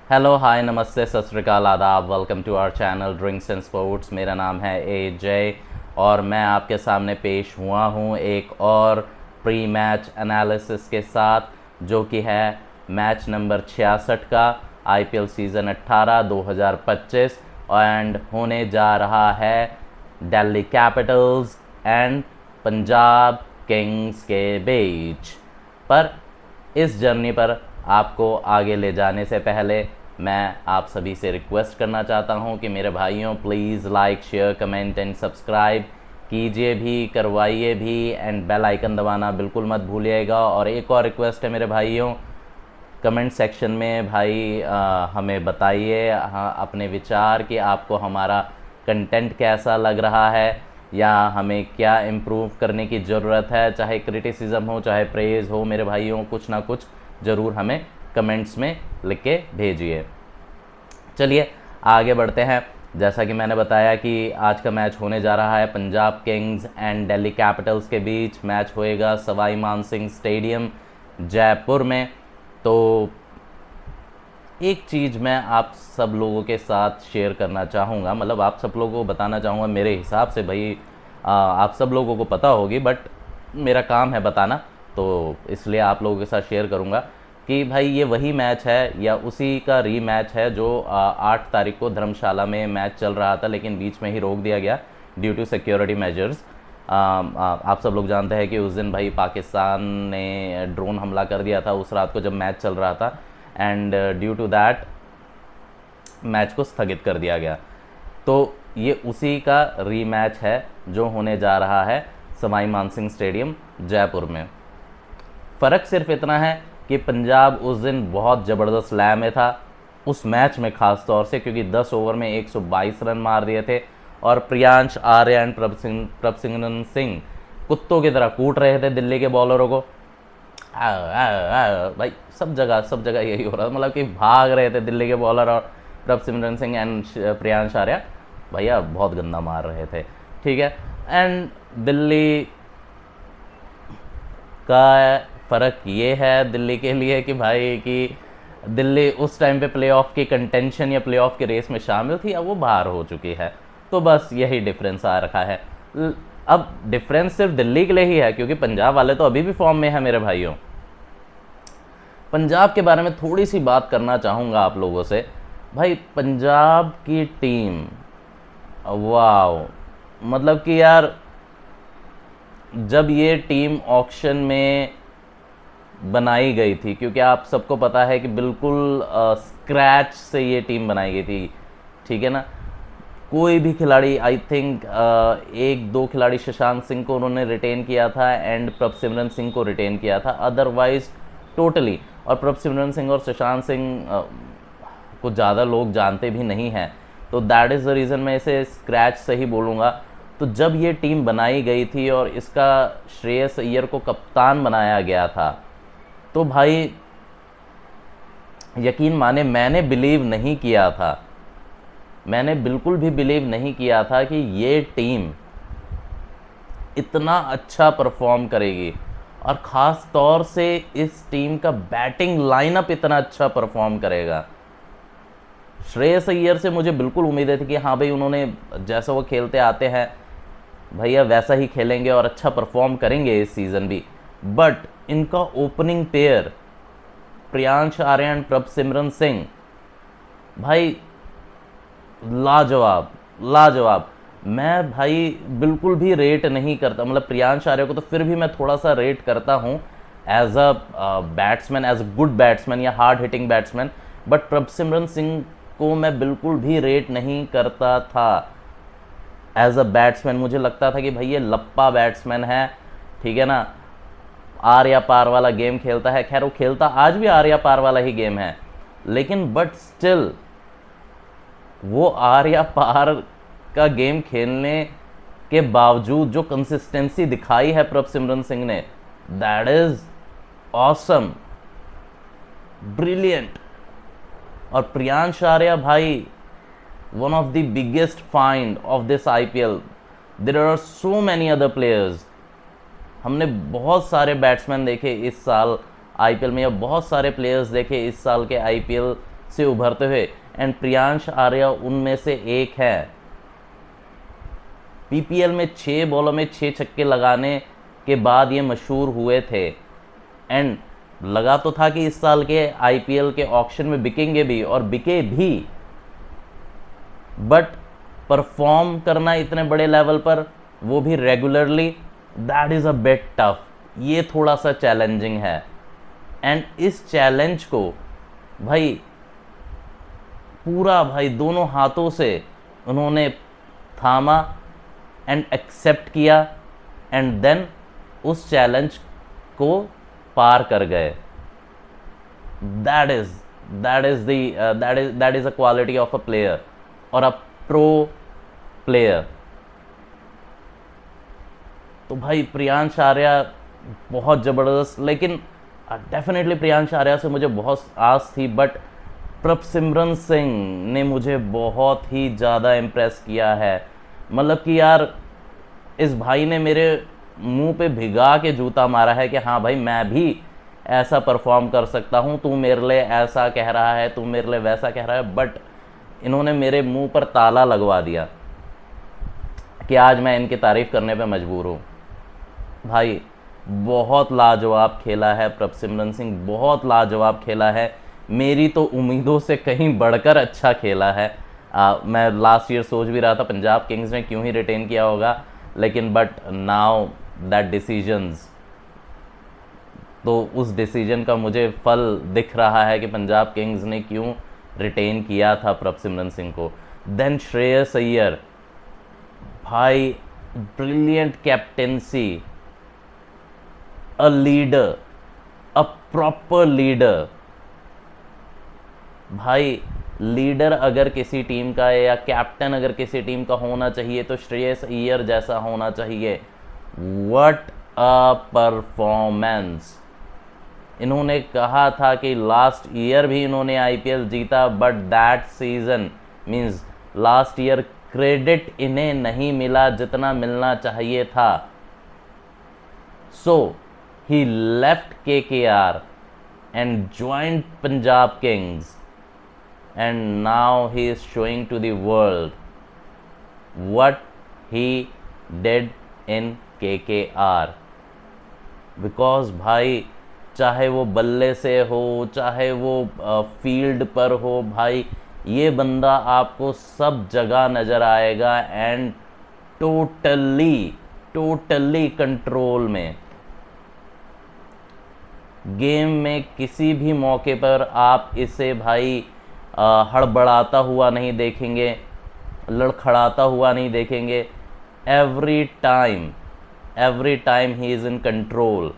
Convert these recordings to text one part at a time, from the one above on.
Hello hi नमस्ते सत श्री अकाल आदाब। Welcome to our channel drinks and sports. मेरा नाम है AJ और मैं आपके सामने पेश हुआ हूँ एक और प्री मैच एनालिसिस के साथ, जो कि है मैच नंबर 66 का IPL सीज़न 18 2025 एंड होने जा रहा है Delhi Capitals and Punjab Kings के बीच। पर इस जर्नी पर आपको आगे ले जाने से पहले मैं आप सभी से रिक्वेस्ट करना चाहता हूं कि मेरे भाइयों please like share comment and subscribe कीजिए भी, करवाइए भी एंड बेल आइकन दबाना बिल्कुल मत भूलिएगा। और एक और रिक्वेस्ट है मेरे भाइयों, कमेंट सेक्शन में भाई हमें बताइए अपने विचार कि आपको हमारा कंटेंट कैसा लग रहा है या हमें क्या इम्प्रूव करने की ज़रूरत है। चाहे क्रिटिसिज्म हो चाहे प्रेज़ हो, मेरे भाइयों कुछ ना कुछ ज़रूर हमें कमेंट्स में लिख के भेजिए। चलिए आगे बढ़ते हैं। जैसा कि मैंने बताया कि आज का मैच होने जा रहा है Punjab Kings and Delhi Capitals के बीच। मैच होएगा सवाई मानसिंह स्टेडियम जयपुर में। तो एक चीज़ मैं आप सब लोगों के साथ शेयर करना चाहूँगा, मतलब आप सब लोगों को बताना चाहूँगा। मेरे हिसाब से भाई आप सब लोगों को पता होगी, बट मेरा काम है बताना, तो इसलिए आप लोगों के साथ शेयर करूँगा कि भाई ये वही मैच है या उसी का रीमैच है जो 8 तारीख को धर्मशाला में मैच चल रहा था, लेकिन बीच में ही रोक दिया गया ड्यू टू सिक्योरिटी मेजर्स। आप सब लोग जानते हैं कि उस दिन भाई पाकिस्तान ने ड्रोन हमला कर दिया था उस रात को जब मैच चल रहा था, and due to that match को स्थगित कर दिया गया। तो ये उसी का रीमैच है जो होने जा रहा है सवाई मानसिंह स्टेडियम जयपुर में। फ़र्क सिर्फ इतना है कि पंजाब उस दिन बहुत ज़बरदस्त लय में था उस मैच में, ख़ास तौर से क्योंकि 10 ओवर में 122 रन मार दिए थे और प्रियांश आर्य एंड प्रभसिमरन सिंह कुत्तों की तरह कूट रहे थे दिल्ली के बॉलरों को। भाई सब जगह यही हो रहा था, मतलब कि भाग रहे थे दिल्ली के बॉलर और प्रभसिमरन सिंह एंड प्रियांश आर्य भैया बहुत गंदा मार रहे थे, ठीक है। एंड दिल्ली का फ़र्क ये है दिल्ली के लिए कि भाई कि दिल्ली उस टाइम पे प्लेऑफ की कंटेंशन या प्लेऑफ की रेस में शामिल थी, अब वो बाहर हो चुकी है। तो बस यही डिफरेंस आ रखा है। अब डिफरेंस सिर्फ दिल्ली के लिए ही है क्योंकि पंजाब वाले तो अभी भी फॉर्म में है मेरे भाइयों। पंजाब के बारे में थोड़ी सी बात करना चाहूँगा आप लोगों से। भाई पंजाब की टीम, वाह, मतलब कि यार जब ये टीम ऑक्शन में बनाई गई थी, क्योंकि आप सबको पता है कि बिल्कुल स्क्रैच से ये टीम बनाई गई थी, ठीक है ना। कोई भी खिलाड़ी, आई थिंक एक दो खिलाड़ी शशांक सिंह को उन्होंने रिटेन किया था एंड प्रभसिमरन सिंह को रिटेन किया था, अदरवाइज टोटली। और प्रभसिमरन सिंह और शशांक सिंह को ज़्यादा लोग जानते भी नहीं हैं, तो दैट इज़ द रीज़न मैं इसे स्क्रैच से ही बोलूँगा। तो जब ये टीम बनाई गई थी और इसका श्रेयस अय्यर को कप्तान बनाया गया था, तो भाई यकीन माने मैंने बिलीव नहीं किया था, मैंने बिल्कुल भी बिलीव नहीं किया था कि ये टीम इतना अच्छा परफॉर्म करेगी और ख़ास तौर से इस टीम का बैटिंग लाइनअप इतना अच्छा परफॉर्म करेगा। श्रेयस अय्यर से मुझे बिल्कुल उम्मीदें थी कि हाँ भाई उन्होंने जैसा वो खेलते आते हैं भैया वैसा ही खेलेंगे और अच्छा परफॉर्म करेंगे इस सीज़न भी। बट इनका opening pair Priyansh Arya and Prabhsimran Singh भाई लाजवाब लाजवाब। मैं भाई बिल्कुल भी रेट नहीं करता, मतलब प्रियांश आर्य को तो फिर भी मैं थोड़ा सा रेट करता हूँ as a batsman, as a good batsman या hard hitting batsman, but Prabhsimran Singh को मैं बिल्कुल भी रेट नहीं करता था एज अ बैट्समैन। मुझे लगता था कि भाई ये लप्पा बैट्समैन है, ठीक है ना, आर या पार वाला गेम खेलता है। खैर वो खेलता आज भी आर या पार वाला ही गेम है, लेकिन बट स्टिल वो आर या पार का गेम खेलने के बावजूद जो कंसिस्टेंसी दिखाई है प्रभसिमरन सिंह ने, दैट इज ऑसम, ब्रिलियंट। और प्रियांश आर्या भाई one of the biggest find of this IPL। There are so many other players. हमने बहुत सारे बैट्समैन देखे इस साल IPL में, या बहुत सारे प्लेयर्स देखे इस साल के IPL से उभरते हुए, एंड प्रियांश आर्या उनमें से एक है। पीपीएल में 6 बॉलों में 6 छक्के लगाने के बाद ये मशहूर हुए थे, एंड लगा तो था कि इस साल के आईपीएल के ऑक्शन में बिकेंगे भी, और बिके भी, बट परफॉर्म करना इतने बड़े लेवल पर, वो भी regularly, that is a bit tough. ये थोड़ा सा चैलेंजिंग है, एंड इस चैलेंज को भाई पूरा भाई दोनों हाथों से उन्होंने थामा एंड एक्सेप्ट किया, एंड देन उस चैलेंज को पार कर गए। That is a quality of a player और अ प्रो प्लेयर। तो भाई प्रियांश आर्या बहुत ज़बरदस्त, लेकिन डेफिनेटली प्रियांश आर्या से मुझे बहुत आस थी, बट प्रभसिमरन सिंह ने मुझे बहुत ही ज़्यादा इम्प्रेस किया है। मतलब कि यार इस भाई ने मेरे मुंह पे भिगा के जूता मारा है कि हाँ भाई मैं भी ऐसा परफॉर्म कर सकता हूँ, तू मेरे लिए ऐसा कह रहा है, तू मेरे लिए वैसा कह रहा है, बट इन्होंने मेरे मुंह पर ताला लगवा दिया कि आज मैं इनकी तारीफ़ करने पे मजबूर हूँ। भाई बहुत लाजवाब खेला है प्रभसिमरन सिंह, बहुत लाजवाब खेला है, मेरी तो उम्मीदों से कहीं बढ़कर अच्छा खेला है। मैं लास्ट ईयर सोच भी रहा था पंजाब किंग्स ने क्यों ही रिटेन किया होगा, लेकिन बट नाउ दैट डिसीजंस, तो उस डिसीजन का मुझे फल दिख रहा है कि पंजाब किंग्स ने क्यों रिटेन किया था प्रभसिमरन सिंह को। देन श्रेयस अय्यर, भाई brilliant captaincy, a leader, a proper leader. भाई लीडर अगर किसी टीम का है या कैप्टन अगर किसी टीम का होना चाहिए तो श्रेयस अय्यर जैसा होना चाहिए। What a performance. इन्होंने कहा था कि लास्ट ईयर भी इन्होंने आईपीएल जीता, but that season means last year credit इन्हें नहीं मिला जितना मिलना चाहिए था। सो he left KKR and joined Punjab Kings, and now he is showing to the world what he did in KKR. Because भाई चाहे वो बल्ले से हो, चाहे वो फील्ड पर हो, भाई ये बंदा आपको सब जगह नज़र आएगा, एंड टोटली कंट्रोल में। गेम में किसी भी मौके पर आप इसे भाई हड़बड़ाता हुआ नहीं देखेंगे, लड़खड़ाता हुआ नहीं देखेंगे। Every time he is in control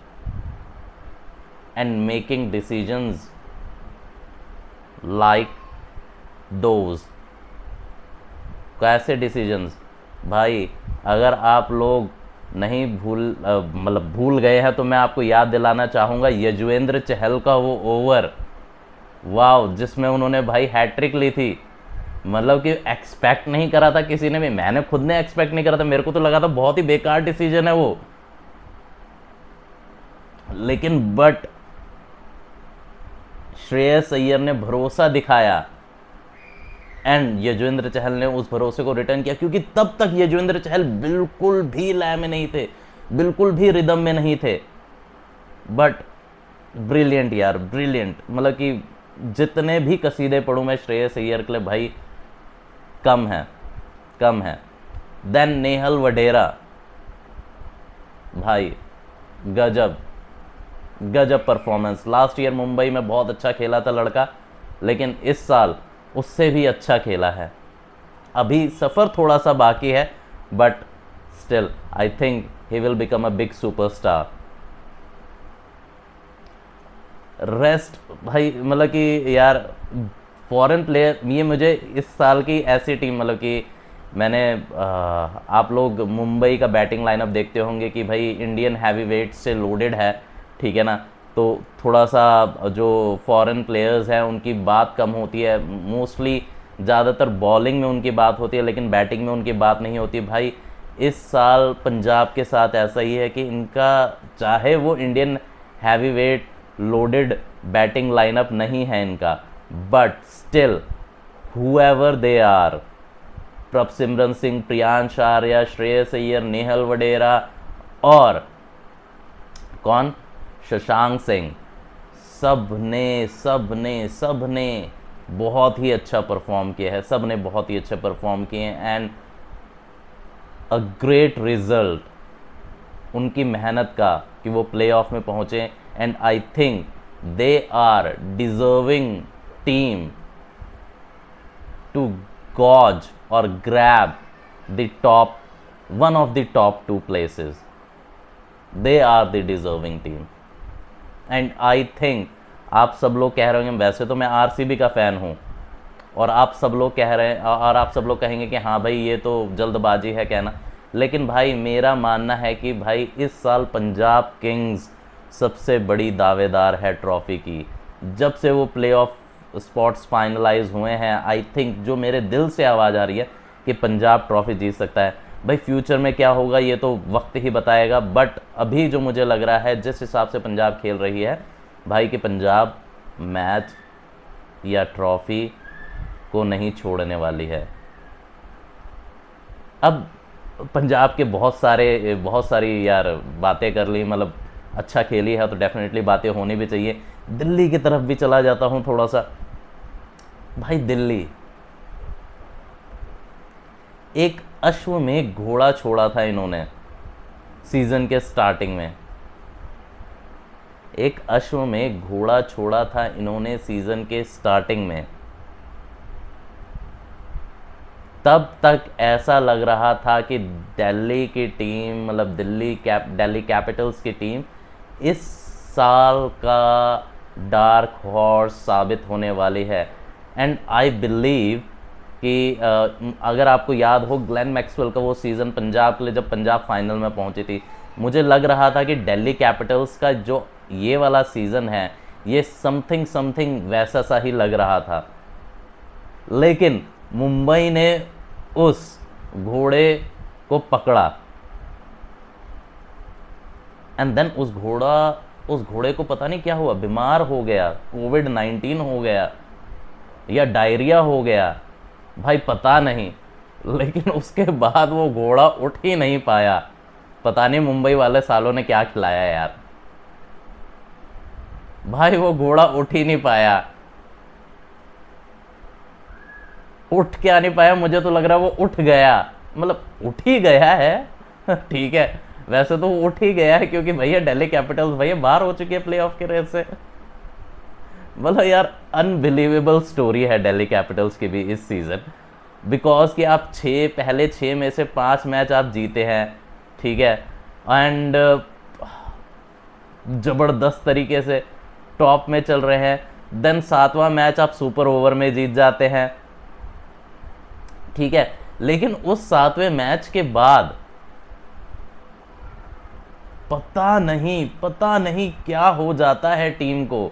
and making decisions like those. कैसे डिसीजंस भाई, अगर आप लोग नहीं भूल गए हैं तो मैं आपको याद दिलाना चाहूँगा यजुवेंद्र चहल का वो ओवर, वाव, जिसमें उन्होंने भाई हैट्रिक ली थी। मतलब कि एक्सपेक्ट नहीं करा था किसी ने भी, मैंने खुद ने एक्सपेक्ट नहीं करा था, मेरे को तो लगा था बहुत ही बेकार डिसीजन है वो, लेकिन बट श्रेयस अय्यर ने भरोसा दिखाया एंड यजुवेंद्र चहल ने उस भरोसे को रिटर्न किया, क्योंकि तब तक यजुवेंद्र चहल बिल्कुल भी लय में नहीं थे, बिल्कुल भी रिदम में नहीं थे। बट ब्रिलियंट यार, ब्रिलियंट। मतलब कि जितने भी कसीदे पढ़ूं मैं श्रेयस अय्यर के लिए भाई कम है। देन नेहल वडेरा, भाई गजब परफॉर्मेंस। लास्ट ईयर मुंबई में बहुत अच्छा खेला था लड़का, लेकिन इस साल उससे भी अच्छा खेला है। अभी सफ़र थोड़ा सा बाकी है, but still I think he will become a big superstar. Rest भाई, मतलब कि यार फॉरेन प्लेयर, ये मुझे इस साल की ऐसी टीम, मतलब कि मैंने आप लोग मुंबई का बैटिंग लाइनअप देखते होंगे कि भाई इंडियन हैवी वेट से लोडेड है, ठीक है ना, तो थोड़ा सा जो फॉरेन प्लेयर्स हैं उनकी बात कम होती है, मोस्टली ज़्यादातर बॉलिंग में उनकी बात होती है, लेकिन बैटिंग में उनकी बात नहीं होती। भाई इस साल पंजाब के साथ ऐसा ही है कि इनका, चाहे वो Indian heavy weight loaded batting lineup नहीं है इनका, but still whoever they are, Prabhsimran Singh, Priyansh Arya, Shreyas Iyer, Nehal Wadhera और कौन, शशांक सिंह, सबने बहुत ही अच्छा परफॉर्म किया है, सब ने बहुत ही अच्छा परफॉर्म किए हैं एंड अ ग्रेट रिजल्ट उनकी मेहनत का कि वो प्ले ऑफ में पहुंचे and I think they are deserving team to gauge or grab the top, one of the top 2 places. They are the deserving team. And I think आप सब लोग कह रहे होंगे, वैसे तो मैं आरसीबी का फ़ैन हूँ और आप सब लोग कह रहे हैं और आप सब लोग कहेंगे कि हाँ भाई ये तो जल्दबाजी है कहना, लेकिन भाई मेरा मानना है कि भाई इस साल पंजाब किंग्स सबसे बड़ी दावेदार है ट्रॉफ़ी की। जब से वो प्ले ऑफ स्पॉट्स फाइनलाइज हुए हैं, आई थिंक जो मेरे दिल से आवाज़ आ रही है कि पंजाब ट्रॉफ़ी जीत सकता है। भाई फ्यूचर में क्या होगा ये तो वक्त ही बताएगा, बट अभी जो मुझे लग रहा है जिस हिसाब से पंजाब खेल रही है भाई कि पंजाब मैच या ट्रॉफ़ी को नहीं छोड़ने वाली है। अब पंजाब के बहुत सारी यार बातें कर ली, मतलब अच्छा खेली है तो डेफिनेटली बातें होनी भी चाहिए। दिल्ली की तरफ भी चला जाता हूँ थोड़ा सा। भाई दिल्ली एक अश्व में घोड़ा छोड़ा था इन्होंने सीजन के स्टार्टिंग में, एक अश्व में घोड़ा छोड़ा था इन्होंने सीजन के स्टार्टिंग में। तब तक ऐसा लग रहा था कि दिल्ली की टीम, मतलब दिल्ली कैपिटल्स की टीम इस साल का डार्क हॉर्स साबित होने वाली है। एंड आई बिलीव कि अगर आपको याद हो ग्लेन मैक्सवेल का वो सीज़न पंजाब के लिए जब पंजाब फाइनल में पहुंची थी, मुझे लग रहा था कि दिल्ली कैपिटल्स का जो ये वाला सीज़न है ये समथिंग वैसा सा ही लग रहा था, लेकिन मुंबई ने उस घोड़े को पकड़ा एंड देन उस घोड़े को पता नहीं क्या हुआ, बीमार हो गया, कोविड-19 हो गया या डायरिया हो गया, भाई पता नहीं, लेकिन उसके बाद वो घोड़ा उठ ही नहीं पाया। पता नहीं मुंबई वाले सालों ने क्या खिलाया यार, भाई वो घोड़ा उठ ही नहीं पाया। उठ क्या नहीं पाया, मुझे तो लग रहा है वो उठ गया, मतलब उठ ही गया है ठीक है, वैसे तो उठ ही गया है क्योंकि भैया दिल्ली कैपिटल्स भैया बाहर हो चुकी है प्लेऑफ के रेस से। मतलब यार अनबिलीवेबल स्टोरी है दिल्ली कैपिटल्स की भी इस सीज़न, बिकॉज कि आप पहले 6 में से 5 मैच आप जीते हैं, ठीक है, एंड ज़बरदस्त तरीके से टॉप में चल रहे हैं, देन 7वां मैच आप सुपर ओवर में जीत जाते हैं, ठीक है, लेकिन उस 7वें मैच के बाद पता नहीं क्या हो जाता है टीम को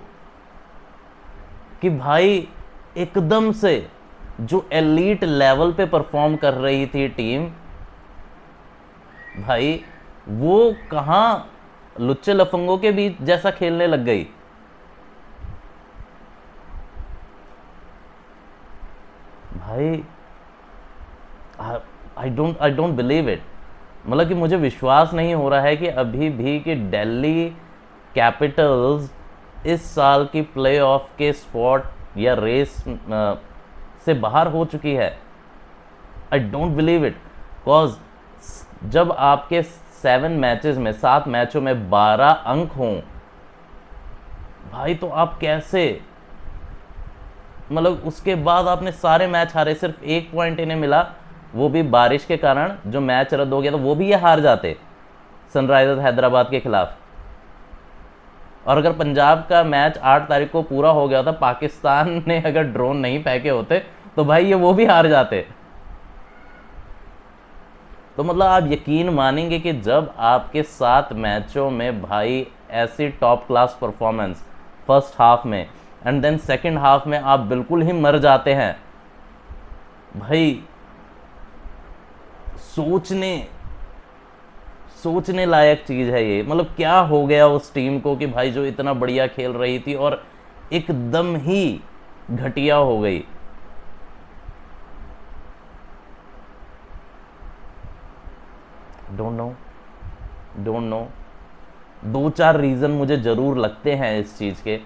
कि भाई एकदम से जो एलीट लेवल पे परफॉर्म कर रही थी टीम, भाई वो कहाँ लुच्चे लफंगों के बीच जैसा खेलने लग गई। भाई आई डोंट बिलीव इट, मतलब कि मुझे विश्वास नहीं हो रहा है कि अभी भी कि दिल्ली कैपिटल्स इस साल की प्लेऑफ के स्पॉट या रेस से बाहर हो चुकी है। I don't believe it, because जब आपके 7 मैचों में 12 अंक हों भाई, तो आप कैसे, मतलब उसके बाद आपने सारे मैच हारे, सिर्फ 1 पॉइंट इन्हें मिला, वो भी बारिश के कारण जो मैच रद्द हो गया था, वो भी ये हार जाते सनराइजर्स हैदराबाद के खिलाफ। और अगर पंजाब का मैच 8 तारीख को पूरा हो गया था, पाकिस्तान ने अगर ड्रोन नहीं फेंके होते तो भाई ये वो भी हार जाते। तो मतलब आप यकीन मानेंगे कि जब आपके 7 मैचों में भाई ऐसी top class performance first half में एंड देन सेकंड हाफ में आप बिल्कुल ही मर जाते हैं, भाई सोचने लायक चीज़ है ये। मतलब क्या हो गया उस टीम को कि भाई जो इतना बढ़िया खेल रही थी और एकदम ही घटिया हो गई। डोंट नो, दो चार रीज़न मुझे ज़रूर लगते हैं इस चीज़ के,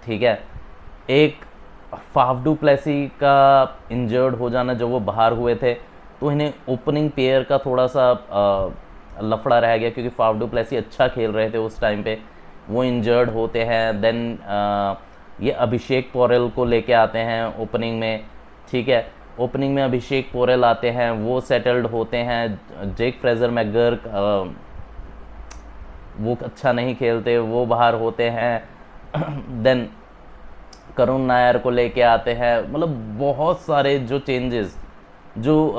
ठीक है। एक, फाफ डू प्लेसी का इंजर्ड हो जाना, जब वो बाहर हुए थे तो इन्हें ओपनिंग पेयर का थोड़ा सा लफड़ा रह गया, क्योंकि फाफ डू प्लेसी अच्छा खेल रहे थे उस टाइम पे, वो इंजर्ड होते हैं। देन ये अभिषेक पोरेल को लेके आते हैं ओपनिंग में, ठीक है। ओपनिंग में अभिषेक पोरेल आते हैं, वो सेटल्ड होते हैं। जेक फ्रेजर मैकगर्क वो अच्छा नहीं खेलते, वो बाहर होते हैं। देन करुण नायर को लेके आते हैं। मतलब बहुत सारे जो चेंजेस, जो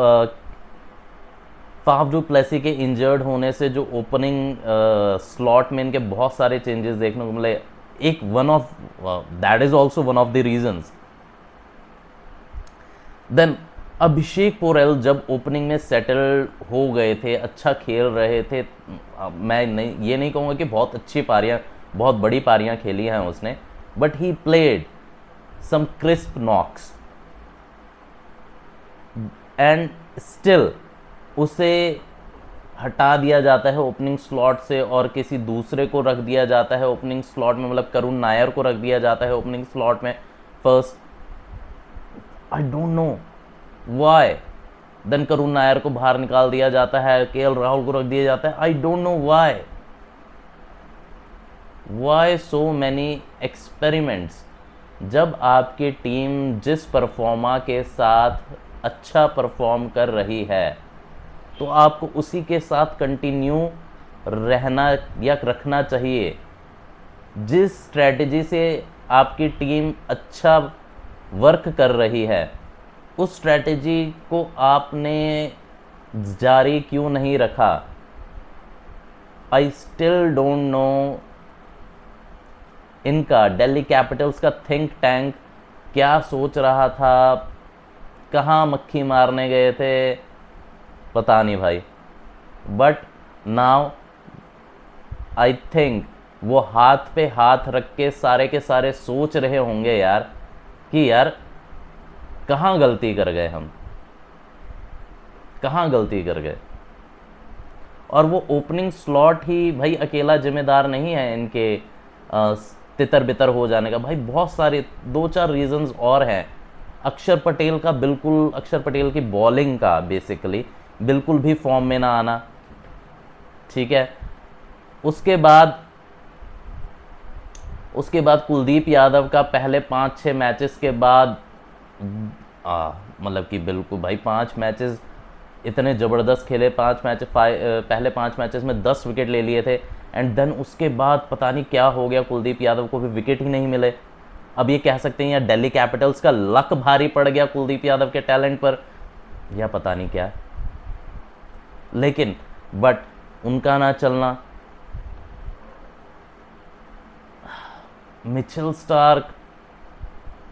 फाफ डू प्लेसी के इंजर्ड होने से जो ओपनिंग स्लॉट में इनके बहुत सारे चेंजेस देखने को मिले। एक one of that is also one of the reasons. Then Abhishek Porel जब ओपनिंग में सेटल हो गए थे, अच्छा खेल रहे थे, मैं नहीं ये नहीं कहूँगा कि बहुत अच्छी पारियाँ, बहुत बड़ी पारियाँ खेली हैं उसने, but he played some crisp knocks and still उसे हटा दिया जाता है ओपनिंग स्लॉट से और किसी दूसरे को रख दिया जाता है ओपनिंग स्लॉट में, मतलब करुण नायर को रख दिया जाता है ओपनिंग स्लॉट में first. I don't know why. Then Karun Nair को बाहर निकाल दिया जाता है, केएल राहुल को रख दिया जाता है। आई don't know Y so many experiments. जब आपकी टीम जिस परफॉर्मा के साथ अच्छा परफॉर्म कर रही है तो आपको उसी के साथ कंटिन्यू रहना या रखना चाहिए। जिस स्ट्रैटेजी से आपकी टीम अच्छा वर्क कर रही है उस स्ट्रैटेजी को आपने जारी क्यों नहीं रखा? I still don't know. इनका दिल्ली कैपिटल्स का थिंक टैंक क्या सोच रहा था, कहाँ मक्खी मारने गए थे, पता नहीं भाई। बट नाउ आई थिंक वो हाथ पे हाथ रख के सारे सोच रहे होंगे यार कि यार कहाँ गलती कर गए हम, कहाँ गलती कर गए। और वो ओपनिंग स्लॉट ही भाई अकेला जिम्मेदार नहीं है इनके तितर बितर हो जाने का। भाई बहुत सारे दो चार रीजंस और हैं। अक्षर पटेल का बिल्कुल, अक्षर पटेल की बॉलिंग का बेसिकली बिल्कुल भी फॉर्म में ना आना, ठीक है। उसके बाद कुलदीप यादव का पहले 5-6 मैचेस के बाद मतलब कि बिल्कुल भाई 5 मैचेस इतने ज़बरदस्त खेले, पहले 5 मैचेस में 10 विकेट ले लिए थे। एंड देन उसके बाद पता नहीं क्या हो गया, कुलदीप यादव को भी विकेट ही नहीं मिले। अब ये कह सकते हैं या दिल्ली कैपिटल्स का लक भारी पड़ गया कुलदीप यादव के टैलेंट पर, या पता नहीं क्या। लेकिन बट उनका ना चलना, मिचेल स्टार्क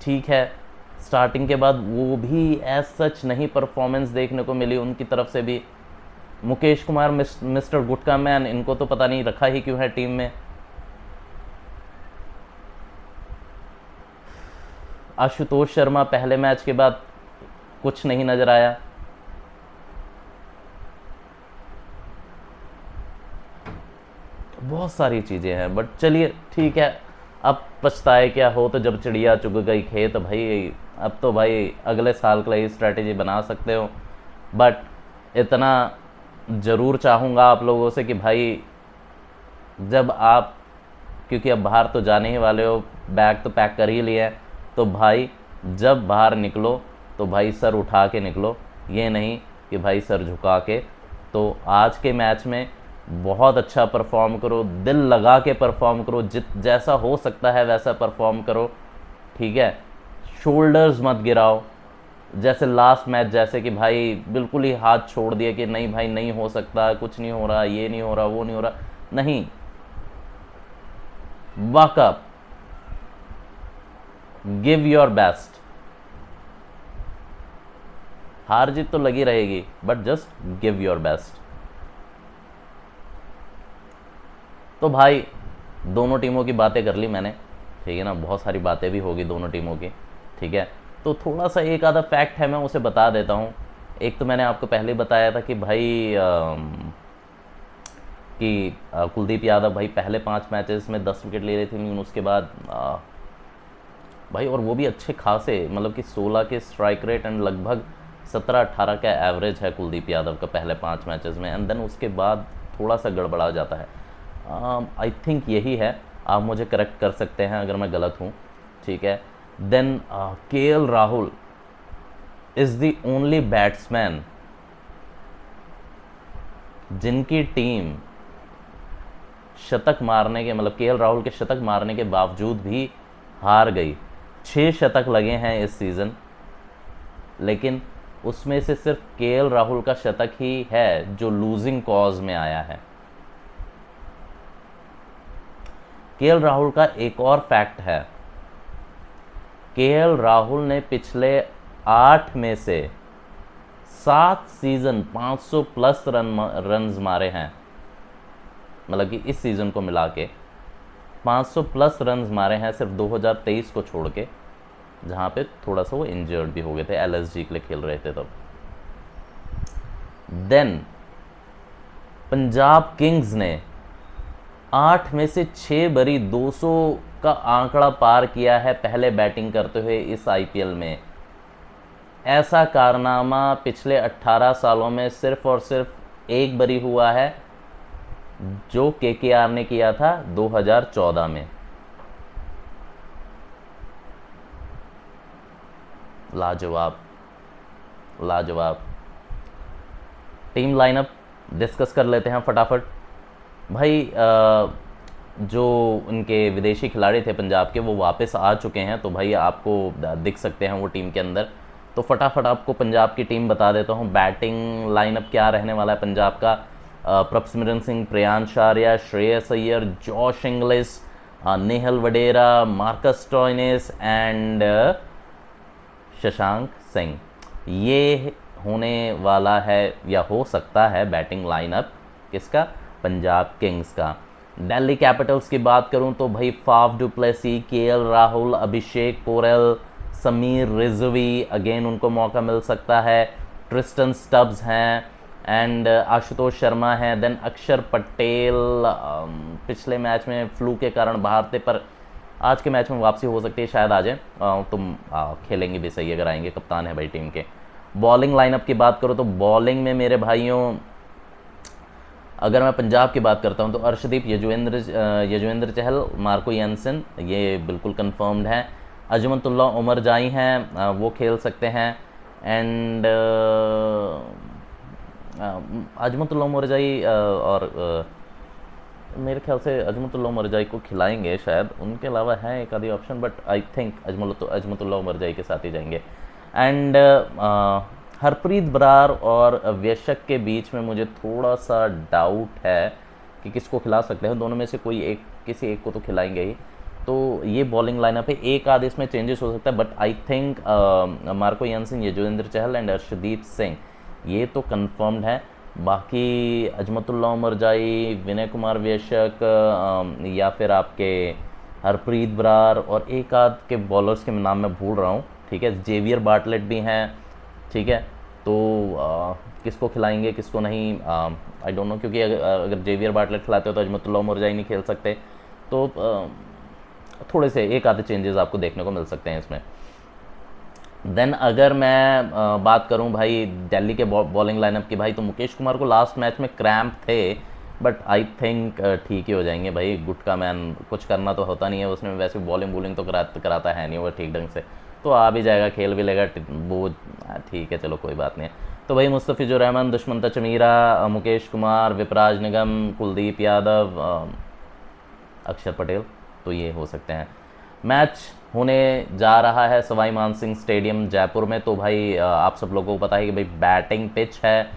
ठीक है, स्टार्टिंग के बाद वो भी एज सच नहीं परफॉर्मेंस देखने को मिली उनकी तरफ से भी। मुकेश कुमार मिस्टर गुटका मैन, इनको तो पता नहीं रखा ही क्यों है टीम में। आशुतोष शर्मा पहले मैच के बाद कुछ नहीं नजर आया। बहुत सारी चीज़ें हैं, बट चलिए ठीक है। अब पछताए क्या हो, तो जब चिड़िया चुग गई खेत भाई। अब तो भाई अगले साल के लिए स्ट्रैटेजी बना सकते हो, बट इतना ज़रूर चाहूँगा आप लोगों से कि भाई जब आप, क्योंकि अब बाहर तो जाने ही वाले हो, बैग तो पैक कर ही लिया है, तो भाई जब बाहर निकलो तो भाई सर उठा के निकलो, ये नहीं कि भाई सर झुका के। तो आज के मैच में बहुत अच्छा परफॉर्म करो, दिल लगा के परफॉर्म करो, जैसा हो सकता है वैसा परफॉर्म करो, ठीक है। शोल्डर्स मत गिराओ, जैसे लास्ट मैच जैसे कि भाई बिल्कुल ही हाथ छोड़ दिया कि नहीं भाई नहीं हो सकता, कुछ नहीं हो रहा, ये नहीं हो रहा, वो नहीं हो रहा। नहीं, वॉकअप, गिव योर बेस्ट। हार जीत तो लगी रहेगी, but just give your best. तो भाई दोनों टीमों की बातें कर ली मैंने, ठीक है ना, बहुत सारी बातें भी होगी दोनों टीमों की, ठीक है। तो थोड़ा सा एक आधा फैक्ट है, मैं उसे बता देता हूँ। एक तो मैंने आपको पहले बताया था कि भाई कुलदीप यादव भाई पहले 5 मैचेस में 10 विकेट ले रहे थे, लेकिन उसके बाद भाई, और वो भी अच्छे खासे, मतलब कि 16 के स्ट्राइक रेट एंड लगभग 17-18 का एवरेज है कुलदीप यादव का पहले 5 मैचेस में, एंड देन उसके बाद थोड़ा सा गड़बड़ा जाता है। आई थिंक यही है, आप मुझे करेक्ट कर सकते हैं अगर मैं गलत हूँ, ठीक है। देन के Rahul is the only batsman जिनकी टीम शतक मारने के, मतलब के राहुल के शतक मारने के बावजूद भी हार गई। 6 शतक लगे हैं इस सीज़न, लेकिन उसमें से सिर्फ के राहुल का शतक ही है जो लूजिंग कॉज में आया है। के राहुल का एक और फैक्ट है, के राहुल ने पिछले 8 में से 7 सीज़न 500 प्लस रन्स मारे हैं, मतलब कि इस सीज़न को मिला के 500 प्लस रन्स मारे हैं, सिर्फ 2023 को छोड़ के, जहाँ पे थोड़ा सा वो इंजर्ड भी हो गए थे, एलएसजी के लिए खेल रहे थे तब। देन पंजाब किंग्स ने 8 में से 6 बरी 200 का आंकड़ा पार किया है पहले बैटिंग करते हुए इस आईपीएल में। ऐसा कारनामा पिछले 18 सालों में सिर्फ और सिर्फ एक बरी हुआ है, जो केकेआर ने किया था 2014 में। लाजवाब, लाजवाब। टीम लाइनअप डिस्कस कर लेते हैं फटाफट भाई। जो उनके विदेशी खिलाड़ी थे पंजाब के, वो वापस आ चुके हैं, तो भाई आपको दिख सकते हैं वो टीम के अंदर। तो फटाफट आपको पंजाब की टीम बता देता हूँ। बैटिंग लाइनअप क्या रहने वाला है पंजाब का। Prabhsimran Singh, Priyansh Arya, Shreyas Iyer, Josh Inglis, Nehal Wadhera, Marcus Stoinis and Shashank Singh. ये होने वाला है या हो सकता है बैटिंग लाइनअप किसका, पंजाब किंग्स का। दिल्ली कैपिटल्स की बात करूं तो भाई Faf du Plessis, KL Rahul, Abhishek Porel, Sameer Rizvi, again उनको मौका मिल सकता है। ट्रिस्टन स्टब्स हैं एंड आशुतोष शर्मा हैं। देन अक्षर पटेल पिछले मैच में फ्लू के कारण बाहर थे, पर आज के मैच में वापसी हो सकती है, शायद आ जाए। तुम खेलेंगे भी सही अगर आएंगे, कप्तान है भाई टीम के। बॉलिंग लाइनअप की बात करो तो बॉलिंग में मेरे भाइयों, अगर मैं पंजाब की बात करता हूं तो अर्शदीप, यजुवेंद्र चहल, मार्को यानसन, ये बिल्कुल कंफर्म्ड है। अजमतुल्ला उमर जाई हैं, वो खेल सकते हैं। एंड अजमतुल्ला उमर जाई और मेरे ख्याल से अजमतुल्ला उमर जाई को खिलाएंगे शायद, उनके अलावा है एक आधी option, but I think Azmatullah Omarzai के साथ ही जाएंगे। एंड हरप्रीत बरार और व्यशक के बीच में मुझे थोड़ा सा डाउट है कि किसको खिला सकते हैं, दोनों में से कोई एक, किसी एक को तो खिलाएंगे ही। तो ये बॉलिंग लाइनअप है, एक आध इसमें चेंजेस हो सकता है, but I think Marco Jansen, Yuzvendra Chahal and Arshdeep Singh, ये तो कंफर्म्ड है। बाकी अजमतुल्ला उमर जाई, विनय कुमार व्यशक, या फिर आपके हरप्रीत बरार और एक आध के बॉलर्स के नाम मैं भूल रहा हूँ, ठीक है। जेवियर बार्टलेट भी हैं, ठीक है। तो किसको खिलाएंगे किसको नहीं, आई डोंट नो, क्योंकि अगर जेवियर बार्टलेट खिलाते हो तो अजमतुल्ला उमर जाई नहीं खेल सकते। तो थोड़े से एक आधे चेंजेस आपको देखने को मिल सकते हैं इसमें। देन अगर मैं बात करूं भाई दिल्ली के बॉलिंग लाइनअप की भाई, तो मुकेश कुमार को लास्ट मैच में क्रैम्प थे, बट आई थिंक ठीक ही हो जाएंगे भाई। गुटका मैन, कुछ करना तो होता नहीं है उसने, वैसे बॉलिंग तो कराता है नहीं वो ठीक ढंग से, तो आ भी जाएगा, खेल भी लेगा वो, ठीक है, चलो कोई बात नहीं है। तो भाई मुस्तफिजुर रहमान, दुष्मंत चमीरा, मुकेश कुमार, विपराज निगम, कुलदीप यादव, अक्षर पटेल, तो ये हो सकते हैं। मैच होने जा रहा है सवाई मानसिंह स्टेडियम जयपुर में। तो भाई आप सब लोगों को पता है कि भाई बैटिंग पिच है,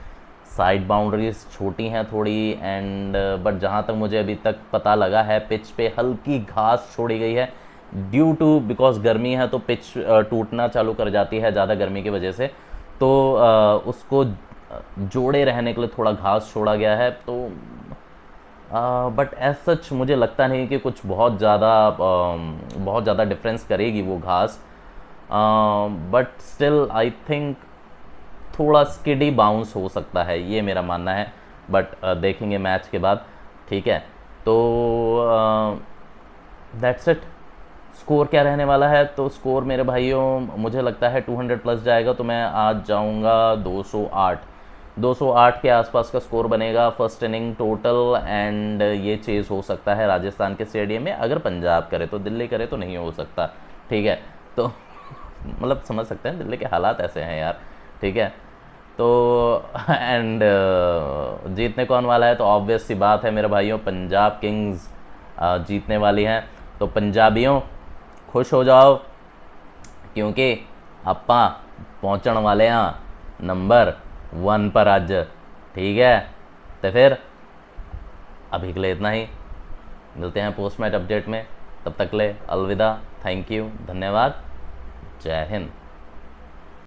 साइड बाउंड्रीज छोटी हैं थोड़ी, एंड बट जहाँ तक मुझे अभी तक पता लगा है पिच पे हल्की घास छोड़ी गई है ड्यू टू, बिकॉज गर्मी है तो पिच टूटना चालू कर जाती है ज़्यादा गर्मी की वजह से, तो उसको जोड़े रहने के लिए थोड़ा घास छोड़ा गया है। तो बट एज सच मुझे लगता नहीं कि कुछ बहुत ज़्यादा डिफरेंस करेगी वो घास, बट स्टिल आई थिंक थोड़ा स्किडी बाउंस हो सकता है, ये मेरा मानना है। बट देखेंगे मैच के बाद, ठीक है। तो दैट्स इट। स्कोर क्या रहने वाला है, तो स्कोर मेरे भाइयों मुझे लगता है 200 प्लस जाएगा, तो मैं आज जाऊंगा 208 के आसपास का स्कोर बनेगा फर्स्ट इनिंग टोटल। एंड ये चेज़ हो सकता है राजस्थान के स्टेडियम में, अगर पंजाब करे तो, दिल्ली करे तो नहीं हो सकता, ठीक है। तो मतलब समझ सकते हैं दिल्ली के हालात ऐसे हैं यार, ठीक है। तो एंड जीतने कौन वाला है, तो ऑब्वियस सी बात है मेरे भाइयों, पंजाब किंग्स जीतने वाली हैं। तो पंजाबियों खुश हो जाओ, क्योंकि ਆਪਾਂ पहुँचण वाले हैं नंबर 1 पर आज, ठीक है। तो फिर अभी के लिए इतना ही, मिलते हैं पोस्ट मैच अपडेट में, तब तक ले अलविदा, थैंक यू, धन्यवाद, जय हिंद।